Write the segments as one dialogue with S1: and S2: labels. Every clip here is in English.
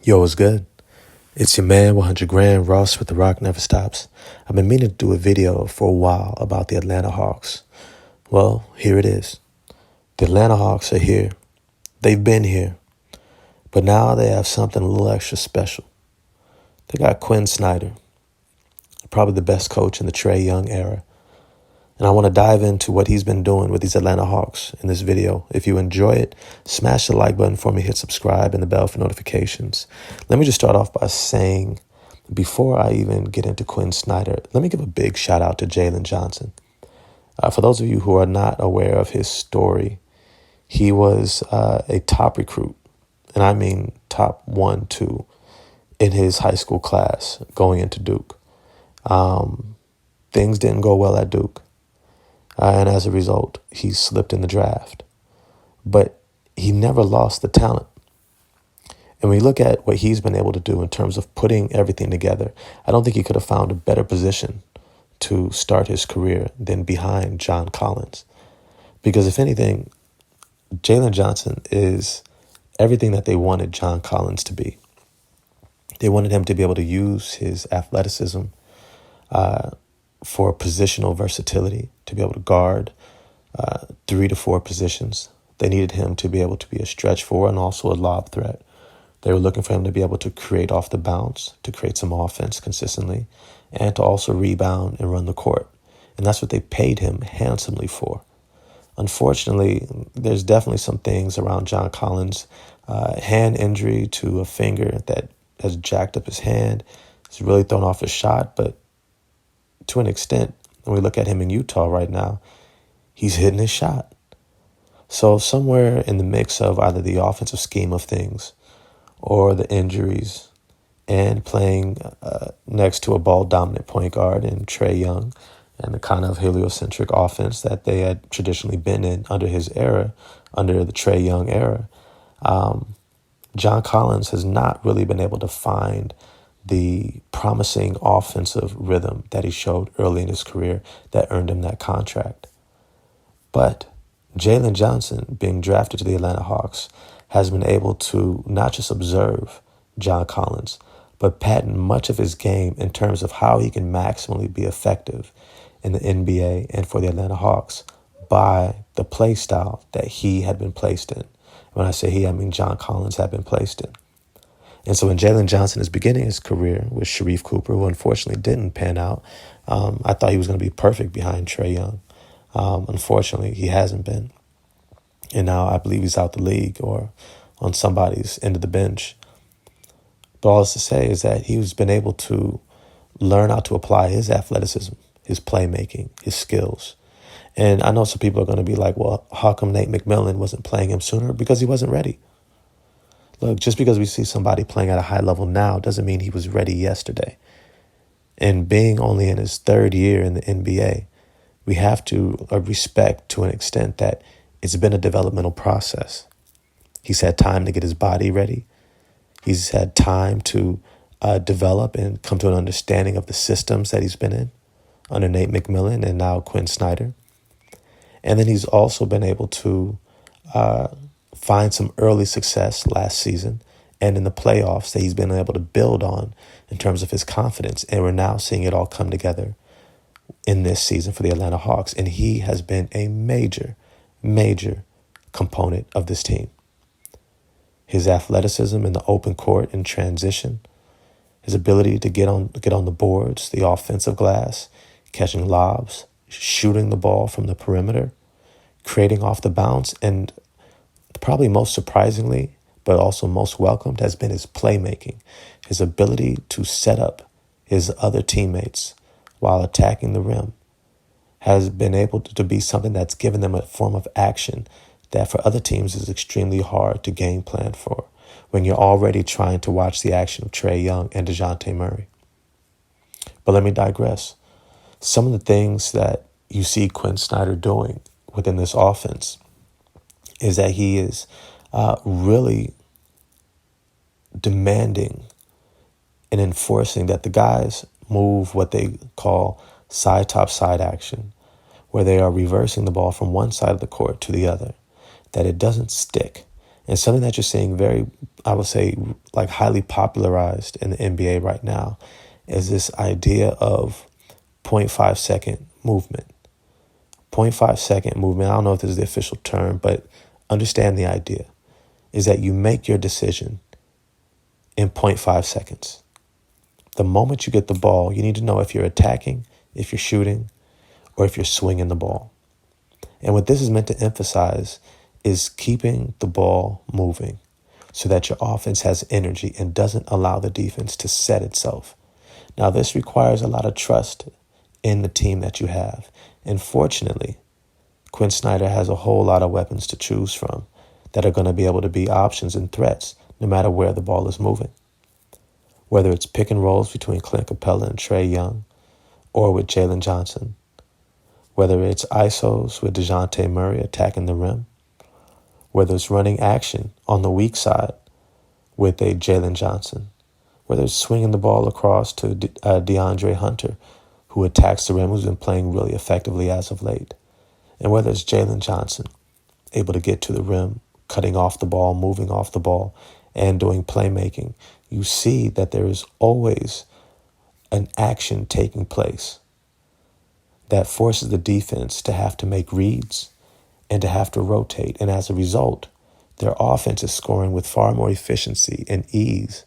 S1: Yo, what's good? It's your man, 100 grand, Ross with The Rock Never Stops. I've been meaning to do a video for a while about the Atlanta Hawks. Well, here it is. The Atlanta Hawks are here. They've been here. But now they have something a little extra special. They got Quin Snyder, probably the best coach in the Trae Young era. And I want to dive into what he's been doing with these Atlanta Hawks in this video. If you enjoy it, smash the like button for me, hit subscribe and the bell for notifications. Let me just start off by saying, before I even get into Quin Snyder, let me give a big shout out to Jalen Johnson. For those of you who are not aware of his story, he was a top recruit, and I mean top 1, 2 in his high school class going into Duke. Things didn't go well at Duke. And as a result, he slipped in the draft. But he never lost the talent. And when you look at what he's been able to do in terms of putting everything together, I don't think he could have found a better position to start his career than behind John Collins. Because if anything, Jalen Johnson is everything that they wanted John Collins to be. They wanted him to be able to use his athleticism for positional versatility, to be able to guard 3 to 4 positions. They needed him to be able to be a stretch four and also a lob threat. They were looking for him to be able to create off the bounce, to create some offense consistently, and to also rebound and run the court. And that's what they paid him handsomely for. Unfortunately, there's definitely some things around John Collins' hand injury to a finger that has jacked up his hand. It's really thrown off his shot, but to an extent, when we look at him in Utah right now, he's hitting his shot. So somewhere in the mix of either the offensive scheme of things or the injuries and playing next to a ball-dominant point guard in Trae Young and the kind of heliocentric offense that they had traditionally been in under his era, under the Trae Young era, John Collins has not really been able to find the promising offensive rhythm that he showed early in his career that earned him that contract. But Jalen Johnson, being drafted to the Atlanta Hawks, has been able to not just observe John Collins, but patent much of his game in terms of how he can maximally be effective in the NBA and for the Atlanta Hawks by the play style that he had been placed in. When I say he, I mean John Collins had been placed in. And so when Jalen Johnson is beginning his career with Sharif Cooper, who unfortunately didn't pan out, I thought he was going to be perfect behind Trae Young. Unfortunately, he hasn't been. And now I believe he's out the league or on somebody's end of the bench. But all this to say is that he's been able to learn how to apply his athleticism, his playmaking, his skills. And I know some people are going to be like, well, how come Nate McMillan wasn't playing him sooner? Because he wasn't ready. Look, just because we see somebody playing at a high level now doesn't mean he was ready yesterday. And being only in his 3rd year in the NBA, we have to respect to an extent that it's been a developmental process. He's had time to get his body ready. He's had time to develop and come to an understanding of the systems that he's been in under Nate McMillan and now Quin Snyder. And then he's also been able to find some early success last season and in the playoffs that he's been able to build on in terms of his confidence. And we're now seeing it all come together in this season for the Atlanta Hawks. And he has been a major, major component of this team. His athleticism in the open court and transition, his ability to get on the boards, the offensive glass, catching lobs, shooting the ball from the perimeter, creating off the bounce, and probably most surprisingly, but also most welcomed, has been his playmaking, his ability to set up his other teammates while attacking the rim, has been able to be something that's given them a form of action that for other teams is extremely hard to game plan for when you're already trying to watch the action of Trae Young and DeJounte Murray. But let me digress. Some of the things that you see Quin Snyder doing within this offense is that he is really demanding and enforcing that the guys move what they call side-top-side action, where they are reversing the ball from one side of the court to the other, that it doesn't stick, And something that you're seeing very, I would say, like highly popularized in the NBA right now is this idea of 0.5 second movement. 0.5 second movement, I don't know if this is the official term, but understand the idea, is that you make your decision in 0.5 seconds. The moment you get the ball, you need to know if you're attacking, if you're shooting, or if you're swinging the ball. And what this is meant to emphasize is keeping the ball moving so that your offense has energy and doesn't allow the defense to set itself. Now, this requires a lot of trust in the team that you have. And fortunately, Quin Snyder has a whole lot of weapons to choose from that are going to be able to be options and threats no matter where the ball is moving. Whether it's pick and rolls between Clint Capella and Trae Young, or with Jalen Johnson. Whether it's ISOs with DeJounte Murray attacking the rim. Whether it's running action on the weak side with a Jalen Johnson. Whether it's swinging the ball across to DeAndre Hunter, who attacks the rim, who's been playing really effectively as of late. And whether it's Jalen Johnson, able to get to the rim, cutting off the ball, moving off the ball, and doing playmaking, you see that there is always an action taking place that forces the defense to have to make reads and to have to rotate. And as a result, their offense is scoring with far more efficiency and ease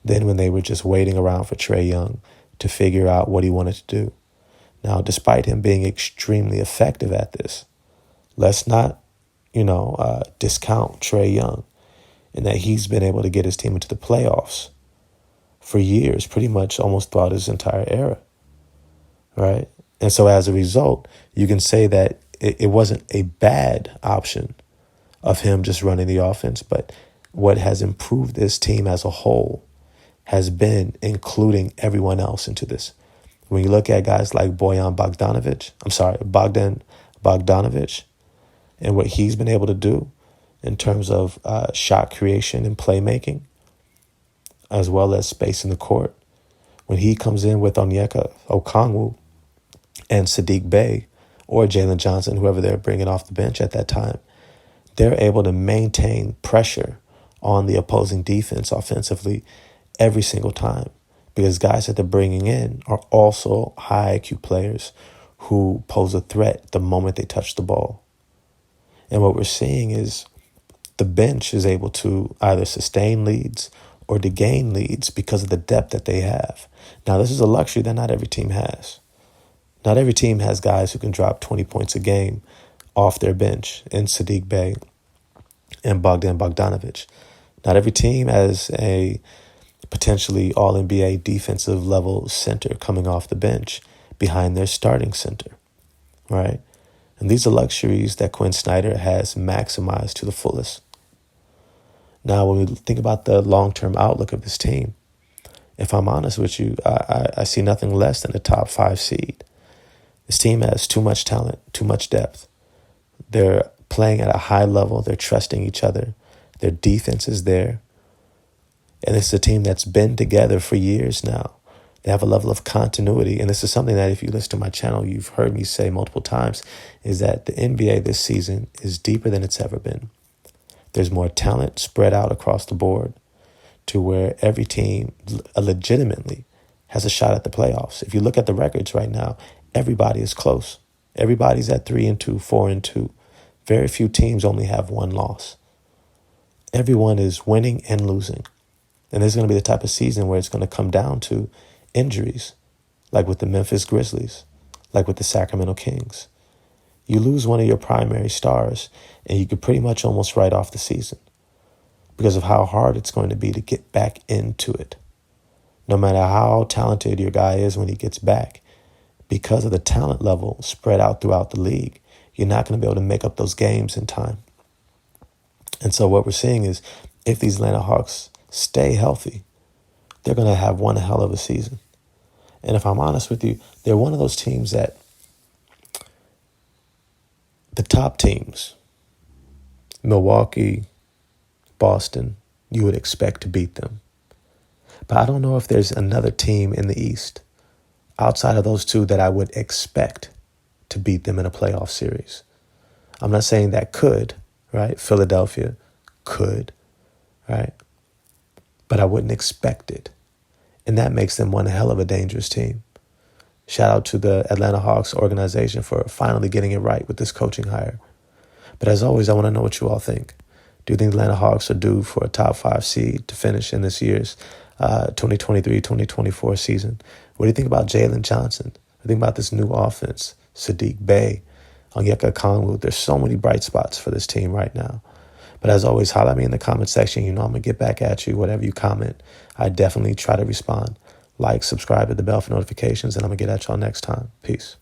S1: than when they were just waiting around for Trae Young to figure out what he wanted to do. Now, despite him being extremely effective at this, let's not, discount Trae Young in that he's been able to get his team into the playoffs for years, pretty much almost throughout his entire era, right? And so as a result, you can say that it wasn't a bad option of him just running the offense, but what has improved this team as a whole has been including everyone else into this. When you look at guys like Bogdan Bogdanovic, and what he's been able to do in terms of shot creation and playmaking, as well as space in the court. When he comes in with Onyeka Okongwu and Sadiq Bey or Jalen Johnson, whoever they're bringing off the bench at that time, they're able to maintain pressure on the opposing defense offensively every single time, because guys that they're bringing in are also high IQ players who pose a threat the moment they touch the ball. And what we're seeing is the bench is able to either sustain leads or to gain leads because of the depth that they have. Now, this is a luxury that not every team has. Not every team has guys who can drop 20 points a game off their bench in Sadiq Bey and Bogdan Bogdanovic. Not every team has a potentially all-NBA defensive level center coming off the bench behind their starting center, right? And these are luxuries that Quin Snyder has maximized to the fullest. Now, when we think about the long-term outlook of this team, if I'm honest with you, I see nothing less than a top 5 seed. This team has too much talent, too much depth. They're playing at a high level. They're trusting each other. Their defense is there. And it's a team that's been together for years now. They have a level of continuity. And this is something that if you listen to my channel, you've heard me say multiple times, is that the NBA this season is deeper than it's ever been. There's more talent spread out across the board to where every team legitimately has a shot at the playoffs. If you look at the records right now, everybody is close. Everybody's at 3-2, 4-2. Very few teams only have one loss. Everyone is winning and losing. And there's going to be the type of season where it's going to come down to injuries, like with the Memphis Grizzlies, like with the Sacramento Kings. You lose one of your primary stars, and you could pretty much almost write off the season because of how hard it's going to be to get back into it. No matter how talented your guy is when he gets back, because of the talent level spread out throughout the league, you're not going to be able to make up those games in time. And so what we're seeing is if these Atlanta Hawks stay healthy, they're going to have one hell of a season. And if I'm honest with you, they're one of those teams that the top teams, Milwaukee, Boston, you would expect to beat them. But I don't know if there's another team in the East outside of those two that I would expect to beat them in a playoff series. I'm not saying that could, right? Philadelphia could, right? But I wouldn't expect it. And that makes them one hell of a dangerous team. Shout out to the Atlanta Hawks organization for finally getting it right with this coaching hire. But as always, I want to know what you all think. Do you think the Atlanta Hawks are due for a top 5 seed to finish in this year's 2023-2024 season? What do you think about Jalen Johnson? What do you think about this new offense? Sadiq Bey, Onyeka Okongwu. There's so many bright spots for this team right now. But as always, holler at me in the comment section. You know I'm going to get back at you. Whatever you comment, I definitely try to respond. Like, subscribe, hit the bell for notifications, and I'm going to get at y'all next time. Peace.